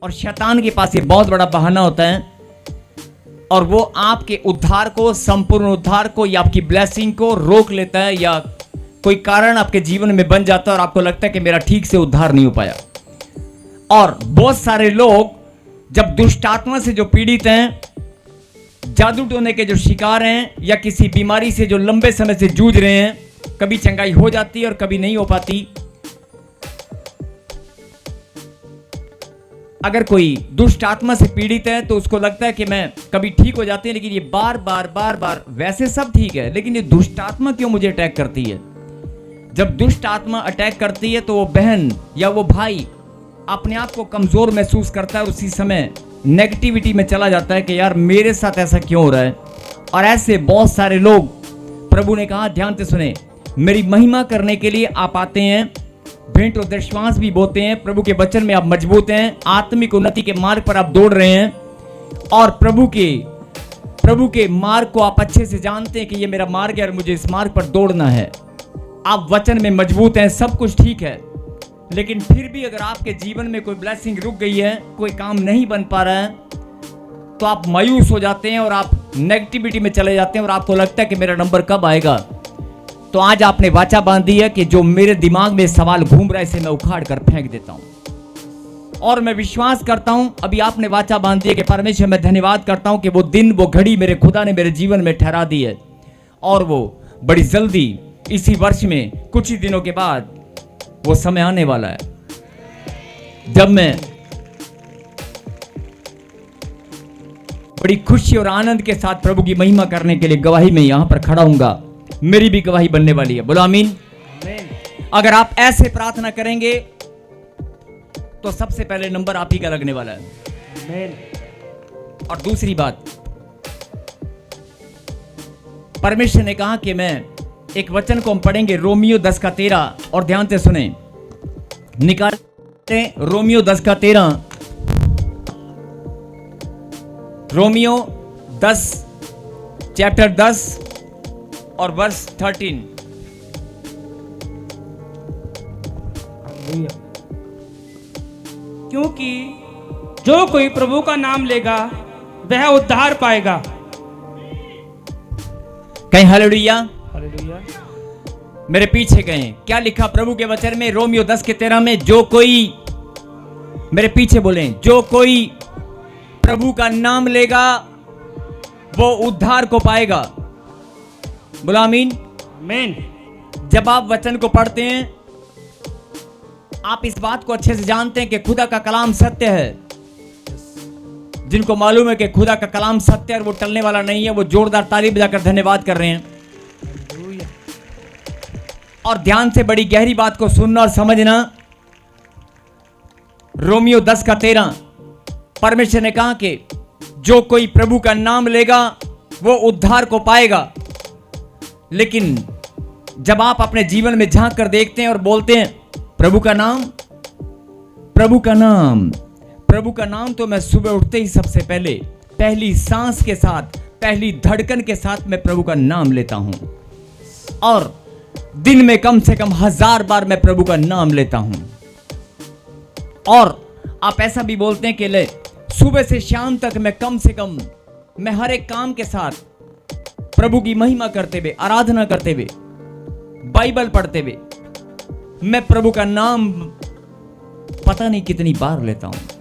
और शैतान के पास ये बहुत बड़ा बहाना होता है, और वो आपके उद्धार को, संपूर्ण उद्धार को या आपकी ब्लेसिंग को रोक लेता है, या कोई कारण आपके जीवन में बन जाता है और आपको लगता है कि मेरा ठीक से उद्धार नहीं हो पाया। और बहुत सारे लोग जब दुष्ट आत्मा से जो पीड़ित हैं, जादू टोने के जो शिकार हैं, या किसी बीमारी से जो लंबे समय से जूझ रहे हैं, कभी चंगाई हो जाती है और कभी नहीं हो पाती। अगर कोई दुष्ट आत्मा से पीड़ित है तो उसको लगता है कि मैं कभी ठीक हो जाती है, लेकिन ये बार बार वैसे सब ठीक है, लेकिन ये दुष्ट आत्मा क्यों मुझे अटैक करती है। जब दुष्ट आत्मा अटैक करती है तो वो बहन या वो भाई अपने आप को कमजोर महसूस करता है, उसी समय नेगेटिविटी में चला जाता है कि यार मेरे साथ ऐसा क्यों हो रहा है। और ऐसे बहुत सारे लोग, प्रभु ने कहा ध्यान से सुने, मेरी महिमा करने के लिए आप आते हैं, भेंट और दशवांश भी बोते हैं, प्रभु के वचन में आप मजबूत हैं, आत्मिक उन्नति के मार्ग पर आप दौड़ रहे हैं, और प्रभु के मार्ग को आप अच्छे से जानते हैं कि ये मेरा मार्ग है और मुझे इस मार्ग पर दौड़ना है। आप वचन में मजबूत हैं, सब कुछ ठीक है, लेकिन फिर भी अगर आपके जीवन में कोई ब्लेसिंग रुक गई है, कोई काम नहीं बन पा रहा है, तो आप मायूस हो जाते हैं और आप नेगेटिविटी में चले जाते हैं और आपको लगता है कि मेरा नंबर कब आएगा। तो आज आपने वाचा बांधी है कि जो मेरे दिमाग में सवाल घूम रहा है इसे मैं उखाड़ कर फेंक देता हूं। और मैं विश्वास करता हूं, अभी आपने वाचा बांधी है कि परमेश्वर, मैं धन्यवाद करता हूं कि वो दिन, वो घड़ी मेरे खुदा ने मेरे जीवन में ठहरा दी है, और वो बड़ी जल्दी इसी वर्ष में कुछ ही दिनों के बाद वो समय आने वाला है जब मैं बड़ी खुशी और आनंद के साथ प्रभु की महिमा करने के लिए गवाही में यहां पर खड़ा हूंगा। मेरी भी गवाही बनने वाली है, बोलो आमीन। अगर आप ऐसे प्रार्थना करेंगे तो सबसे पहले नंबर आप ही का लगने वाला है। और दूसरी बात, परमेश्वर ने कहा कि मैं एक वचन को हम पढ़ेंगे, रोमियो 10:13, और ध्यान से सुने, निकालते रोमियो 10:13, रोमियो 10 चैप्टर 10 और वर्स 13। क्योंकि जो कोई प्रभु का नाम लेगा वह उद्धार पाएगा। कहीं हालेलुया। हालेलुया। मेरे पीछे कहें, क्या लिखा प्रभु के वचन में रोमियो 10:13 में, जो कोई, मेरे पीछे बोलें, जो कोई प्रभु का नाम लेगा वो उद्धार को पाएगा। बोलो आमीन। आमीन। जब आप वचन को पढ़ते हैं, आप इस बात को अच्छे से जानते हैं कि खुदा का कलाम सत्य है। जिनको मालूम है कि खुदा का कलाम सत्य है और वो टलने वाला नहीं है, वो जोरदार ताली बजाकर धन्यवाद कर रहे हैं। और ध्यान से बड़ी गहरी बात को सुनना और समझना। रोमियो 10:13, परमेश्वर ने कहा कि जो कोई प्रभु का नाम लेगा वो उद्धार को पाएगा। लेकिन जब आप अपने जीवन में झांक कर देखते हैं और बोलते हैं प्रभु का नाम, प्रभु का नाम, प्रभु का नाम, तो मैं सुबह उठते ही सबसे पहले पहली सांस के साथ, पहली धड़कन के साथ मैं प्रभु का नाम लेता हूं। और दिन में कम से कम 1000 बार मैं प्रभु का नाम लेता हूं। और आप ऐसा भी बोलते हैं कि ले सुबह से शाम तक मैं कम से कम, मैं हर एक काम के साथ प्रभु की महिमा करते हुए, आराधना करते हुए, बाइबल पढ़ते हुए मैं प्रभु का नाम पता नहीं कितनी बार लेता हूं।